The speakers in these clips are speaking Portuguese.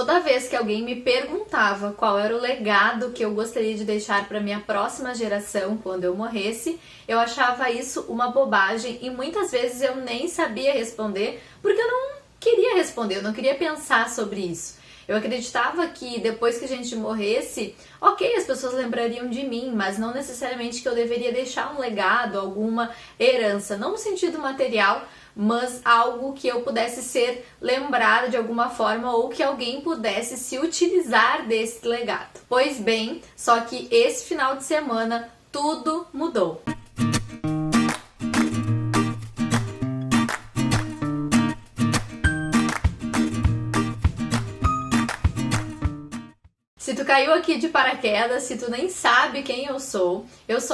toda vez que alguém me perguntava qual era o legado que eu gostaria de deixar para minha próxima geração quando eu morresse, eu achava isso uma bobagem e muitas vezes eu nem sabia responder porque eu não queria responder, eu não queria pensar sobre isso. Eu acreditava que depois que a gente morresse, ok, as pessoas lembrariam de mim, mas não necessariamente que eu deveria deixar um legado, alguma herança, não no sentido material, mas algo que eu pudesse ser lembrada de alguma forma ou que alguém pudesse se utilizar desse legado. Pois bem, só que esse final de semana tudo mudou. Se tu caiu aqui de paraquedas, se tu nem sabe quem eu sou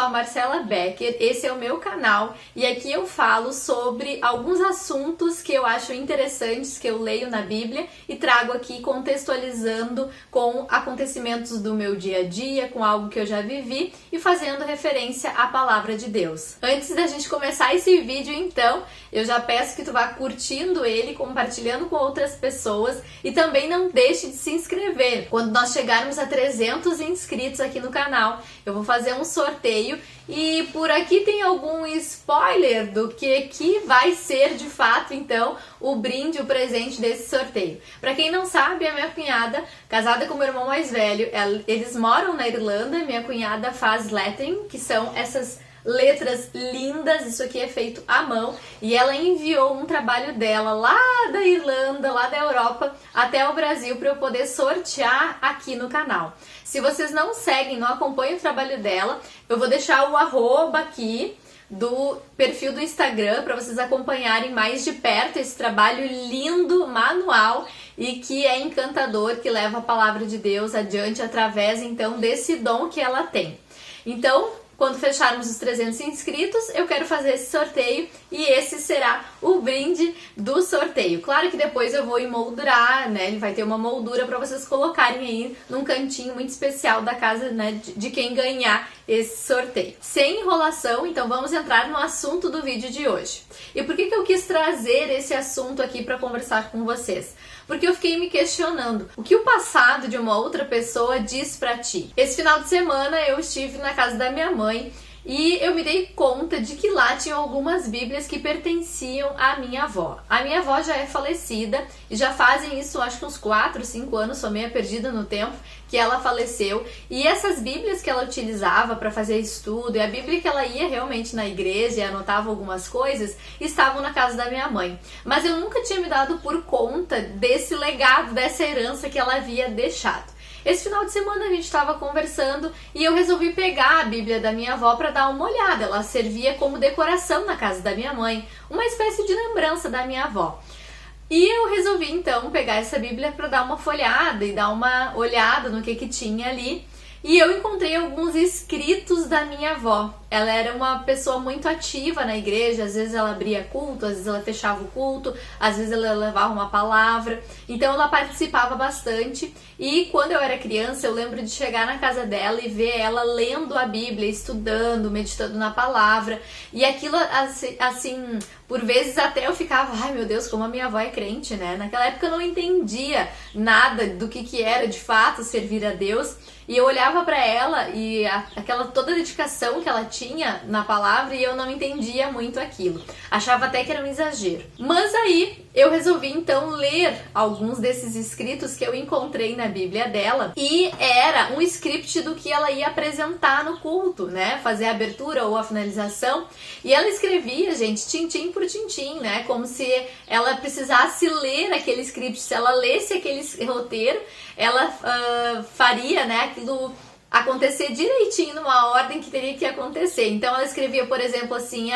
a Marcela Becker, esse é o meu canal e aqui eu falo sobre alguns assuntos que eu acho interessantes, que eu leio na Bíblia e trago aqui contextualizando com acontecimentos do meu dia a dia, com algo que eu já vivi e fazendo referência à palavra de Deus. Antes da gente começar esse vídeo, então, eu já peço que tu vá curtindo ele, compartilhando com outras pessoas e também não deixe de se inscrever. Quando nós chegarmos a 300 inscritos aqui no canal, eu vou fazer um sorteio e por aqui tem algum spoiler do que vai ser de fato então o brinde, o presente desse sorteio. Para quem não sabe, a minha cunhada, casada com meu irmão mais velho, eles moram na Irlanda, minha cunhada faz lettering, que são essas letras lindas, isso aqui é feito à mão, e ela enviou um trabalho dela lá da Irlanda, lá da Europa, até o Brasil para eu poder sortear aqui no canal. Se vocês não seguem, não acompanham o trabalho dela, eu vou deixar o arroba aqui do perfil do Instagram para vocês acompanharem mais de perto esse trabalho lindo, manual e que é encantador, que leva a palavra de Deus adiante através então desse dom que ela tem. Então, quando fecharmos os 300 inscritos, eu quero fazer esse sorteio e esse será o brinde do sorteio. Claro que depois eu vou emoldurar, né? Ele vai ter uma moldura para vocês colocarem aí num cantinho muito especial da casa, né, de quem ganhar esse sorteio. Sem enrolação, então vamos entrar no assunto do vídeo de hoje. E por que eu quis trazer esse assunto aqui para conversar com vocês? Porque eu fiquei me questionando, o que o passado de uma outra pessoa diz pra ti? Esse final de semana eu estive na casa da minha mãe e eu me dei conta de que lá tinham algumas bíblias que pertenciam à minha avó. A minha avó já é falecida e já fazem isso, acho que uns 4, 5 anos, sou meio perdida no tempo, que ela faleceu. E essas bíblias que ela utilizava para fazer estudo e a bíblia que ela ia realmente na igreja e anotava algumas coisas, estavam na casa da minha mãe. Mas eu nunca tinha me dado por conta desse legado, dessa herança que ela havia deixado. Esse final de semana a gente estava conversando e eu resolvi pegar a Bíblia da minha avó para dar uma olhada. Ela servia como decoração na casa da minha mãe, uma espécie de lembrança da minha avó. E eu resolvi então pegar essa Bíblia para dar uma folhada e dar uma olhada no que tinha ali. E eu encontrei alguns escritos da minha avó. Ela era uma pessoa muito ativa na igreja, às vezes ela abria culto, às vezes ela fechava o culto, às vezes ela levava uma palavra. Então ela participava bastante. E quando eu era criança, eu lembro de chegar na casa dela e ver ela lendo a Bíblia, estudando, meditando na palavra. E aquilo, assim, por vezes até eu ficava, ai meu Deus, como a minha avó é crente, né? Naquela época eu não entendia nada do que era de fato servir a Deus. E eu olhava para ela e aquela toda a dedicação que ela tinha na palavra e eu não entendia muito aquilo. Achava até que era um exagero. Mas aí eu resolvi então ler alguns desses escritos que eu encontrei na Bíblia dela e era um script do que ela ia apresentar no culto, né? Fazer a abertura ou a finalização. E ela escrevia, gente, tintim por tintim, né? Como se ela precisasse ler aquele script. Se ela lesse aquele roteiro, ela faria, né, aquilo acontecer direitinho numa ordem que teria que acontecer. Então ela escrevia, por exemplo, assim,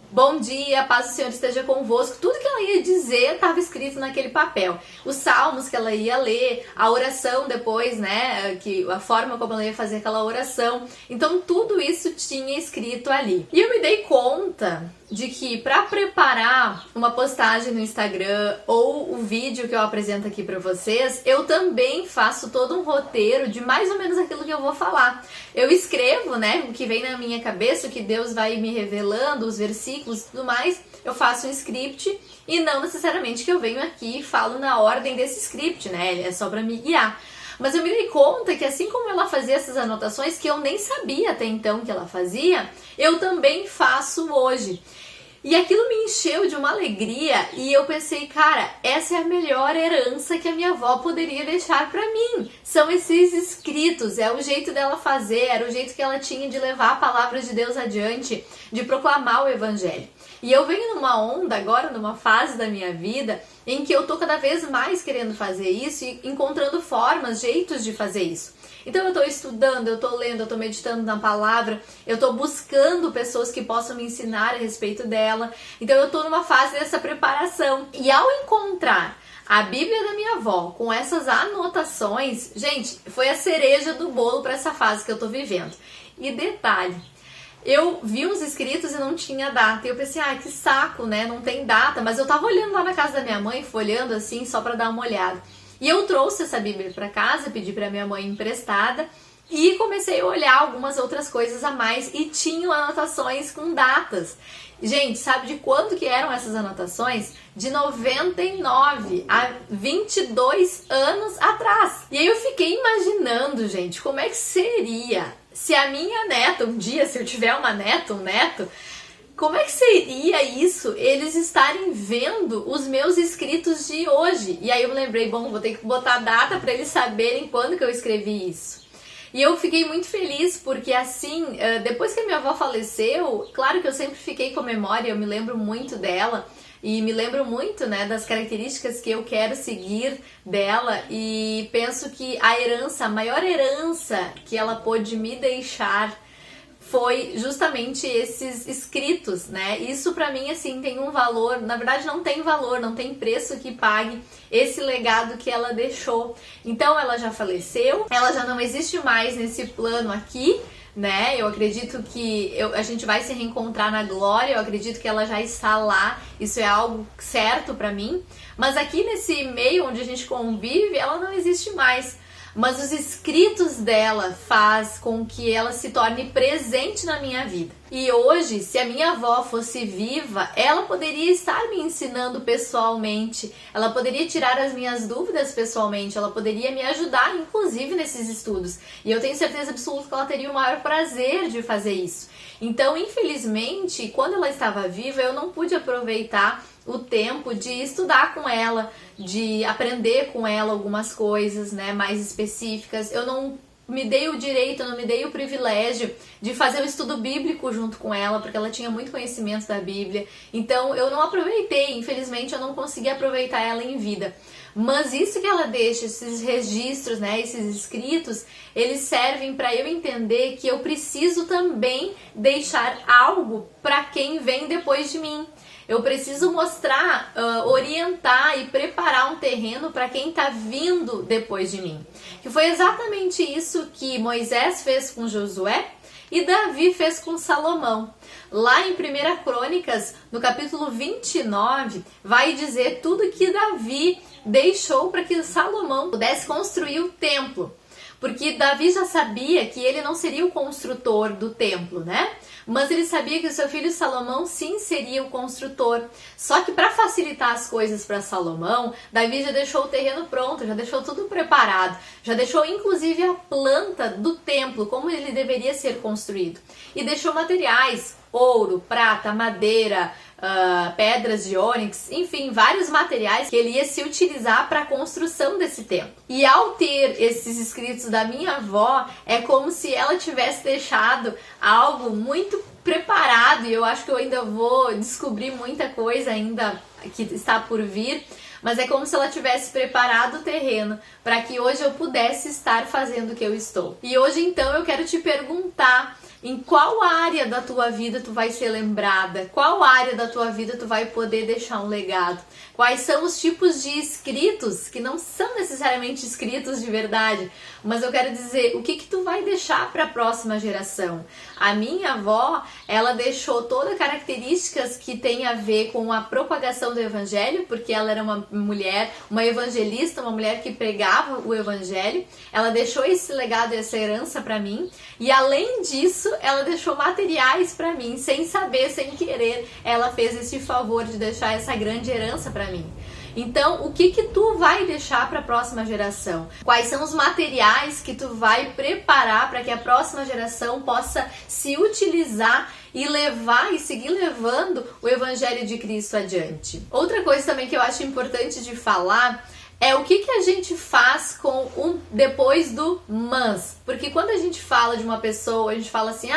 bom dia, paz do Senhor esteja convosco. Tudo que ela ia dizer estava escrito naquele papel. Os salmos que ela ia ler, a oração depois, né, a forma como ela ia fazer aquela oração. Então tudo isso tinha escrito ali. E eu me dei conta de que para preparar uma postagem no Instagram ou o vídeo que eu apresento aqui para vocês, eu também faço todo um roteiro de mais ou menos aquilo que eu vou falar. Eu escrevo, né, o que vem na minha cabeça, o que Deus vai me revelando, os versículos e tudo mais, eu faço um script e não necessariamente que eu venho aqui e falo na ordem desse script, né? É só para me guiar. Mas eu me dei conta que assim como ela fazia essas anotações, que eu nem sabia até então que ela fazia, eu também faço hoje. E aquilo me encheu de uma alegria e eu pensei, cara, essa é a melhor herança que a minha avó poderia deixar pra mim. São esses escritos, é o jeito dela fazer, era o jeito que ela tinha de levar a palavra de Deus adiante, de proclamar o evangelho. E eu venho numa onda agora, numa fase da minha vida, em que eu tô cada vez mais querendo fazer isso e encontrando formas, jeitos de fazer isso. Então eu tô estudando, eu tô lendo, eu tô meditando na palavra, eu tô buscando pessoas que possam me ensinar a respeito dela. Então eu tô numa fase dessa preparação. E ao encontrar a Bíblia da minha avó com essas anotações, gente, foi a cereja do bolo para essa fase que eu tô vivendo. E detalhe, eu vi uns escritos e não tinha data. E eu pensei, que saco, né? Não tem data. Mas eu tava olhando lá na casa da minha mãe, folhando assim, só pra dar uma olhada. E eu trouxe essa Bíblia pra casa, pedi pra minha mãe emprestada e comecei a olhar algumas outras coisas a mais e tinham anotações com datas. Gente, sabe de quando que eram essas anotações? De 99 a 22 anos atrás. E aí eu fiquei imaginando, gente, como é que seria se a minha neta, um dia, se eu tiver uma neta, um neto, como é que seria isso, eles estarem vendo os meus escritos de hoje? E aí eu me lembrei, bom, vou ter que botar a data para eles saberem quando que eu escrevi isso. E eu fiquei muito feliz porque assim, depois que a minha avó faleceu, claro que eu sempre fiquei com a memória, eu me lembro muito dela e me lembro muito, né, das características que eu quero seguir dela e penso que a herança, a maior herança que ela pôde me deixar foi justamente esses escritos, né? Isso pra mim, assim, tem um valor, na verdade não tem valor, não tem preço que pague esse legado que ela deixou. Então ela já faleceu, ela já não existe mais nesse plano aqui, né? Eu acredito que a gente vai se reencontrar na glória, eu acredito que ela já está lá, isso é algo certo pra mim. Mas aqui nesse meio onde a gente convive, ela não existe mais. Mas os escritos dela faz com que ela se torne presente na minha vida. E hoje, se a minha avó fosse viva, ela poderia estar me ensinando pessoalmente, ela poderia tirar as minhas dúvidas pessoalmente, ela poderia me ajudar, inclusive, nesses estudos. E eu tenho certeza absoluta que ela teria o maior prazer de fazer isso. Então, infelizmente, quando ela estava viva, eu não pude aproveitar o tempo de estudar com ela, de aprender com ela algumas coisas, né, mais específicas. Eu não me dei o direito, eu não me dei o privilégio de fazer o estudo bíblico junto com ela, porque ela tinha muito conhecimento da Bíblia. Então eu não aproveitei, infelizmente eu não consegui aproveitar ela em vida. Mas isso que ela deixa, esses registros, né, esses escritos, eles servem para eu entender que eu preciso também deixar algo para quem vem depois de mim. Eu preciso mostrar, orientar e preparar um terreno para quem está vindo depois de mim. Que foi exatamente isso que Moisés fez com Josué e Davi fez com Salomão. Lá em 1 Crônicas, no capítulo 29, vai dizer tudo que Davi deixou para que Salomão pudesse construir o templo. Porque Davi já sabia que ele não seria o construtor do templo, né? Mas ele sabia que o seu filho Salomão sim seria o construtor. Só que para facilitar as coisas para Salomão, Davi já deixou o terreno pronto, já deixou tudo preparado, já deixou inclusive a planta do templo, como ele deveria ser construído. E deixou materiais, ouro, prata, madeira, pedras de ônix, enfim, vários materiais que ele ia se utilizar para a construção desse templo. E ao ter esses escritos da minha avó, é como se ela tivesse deixado algo muito preparado, e eu acho que eu ainda vou descobrir muita coisa ainda que está por vir, mas é como se ela tivesse preparado o terreno para que hoje eu pudesse estar fazendo o que eu estou. E hoje então eu quero te perguntar: em qual área da tua vida tu vai ser lembrada? Qual área da tua vida tu vai poder deixar um legado? Quais são os tipos de escritos, que não são necessariamente escritos de verdade, mas eu quero dizer, o que tu vai deixar para a próxima geração? A minha avó, ela deixou todas características que tem a ver com a propagação do evangelho, porque ela era uma mulher, uma evangelista, uma mulher que pregava o evangelho. Ela deixou esse legado e essa herança para mim, e além disso, ela deixou materiais para mim, sem saber, sem querer, ela fez esse favor de deixar essa grande herança para mim. Então, o que tu vai deixar para a próxima geração? Quais são os materiais que tu vai preparar para que a próxima geração possa se utilizar e levar e seguir levando o Evangelho de Cristo adiante? Outra coisa também que eu acho importante de falar é o que a gente faz com o depois do mas. Porque quando a gente fala de uma pessoa, a gente fala assim,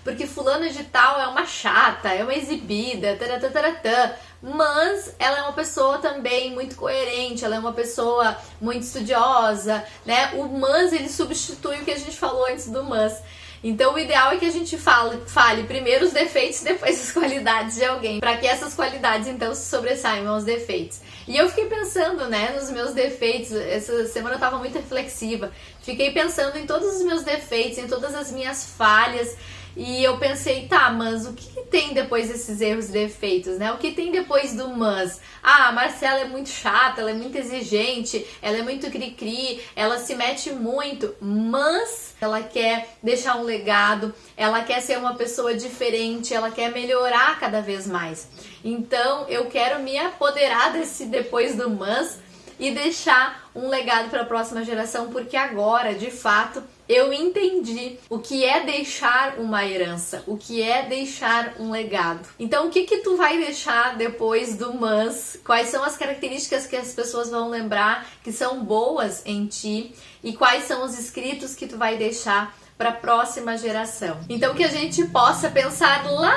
porque fulano de tal é uma chata, é uma exibida, taratatã. Mas ela é uma pessoa também muito coerente, ela é uma pessoa muito estudiosa, né? O mas, ele substitui o que a gente falou antes do mas. Então o ideal é que a gente fale primeiro os defeitos e depois as qualidades de alguém, para que essas qualidades então se sobressaiam aos defeitos. E eu fiquei pensando, né, nos meus defeitos. Essa semana eu estava muito reflexiva, fiquei pensando em todos os meus defeitos, em todas as minhas falhas. E eu pensei, tá, mas o que tem depois desses erros e defeitos, né? O que tem depois do mas? A Marcela é muito chata, ela é muito exigente, ela é muito cri-cri, ela se mete muito, mas ela quer deixar um legado, ela quer ser uma pessoa diferente, ela quer melhorar cada vez mais. Então, eu quero me apoderar desse depois do mas e deixar um legado para a próxima geração, porque agora, de fato, eu entendi o que é deixar uma herança, o que é deixar um legado. Então, o que tu vai deixar depois do mas? Quais são as características que as pessoas vão lembrar que são boas em ti? E quais são os escritos que tu vai deixar para a próxima geração? Então, que a gente possa pensar lá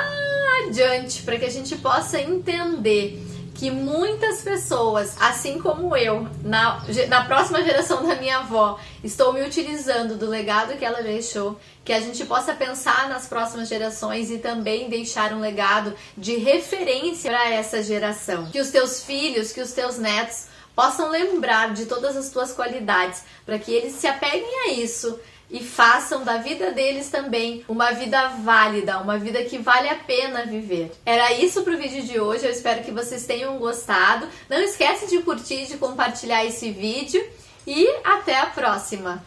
adiante, para que a gente possa entender que muitas pessoas, assim como eu, na próxima geração da minha avó, estou me utilizando do legado que ela deixou, que a gente possa pensar nas próximas gerações e também deixar um legado de referência para essa geração. Que os teus filhos, que os teus netos possam lembrar de todas as tuas qualidades, para que eles se apeguem a isso e façam da vida deles também uma vida válida, uma vida que vale a pena viver. Era isso pro vídeo de hoje, eu espero que vocês tenham gostado. Não esquece de curtir, de compartilhar esse vídeo e até a próxima!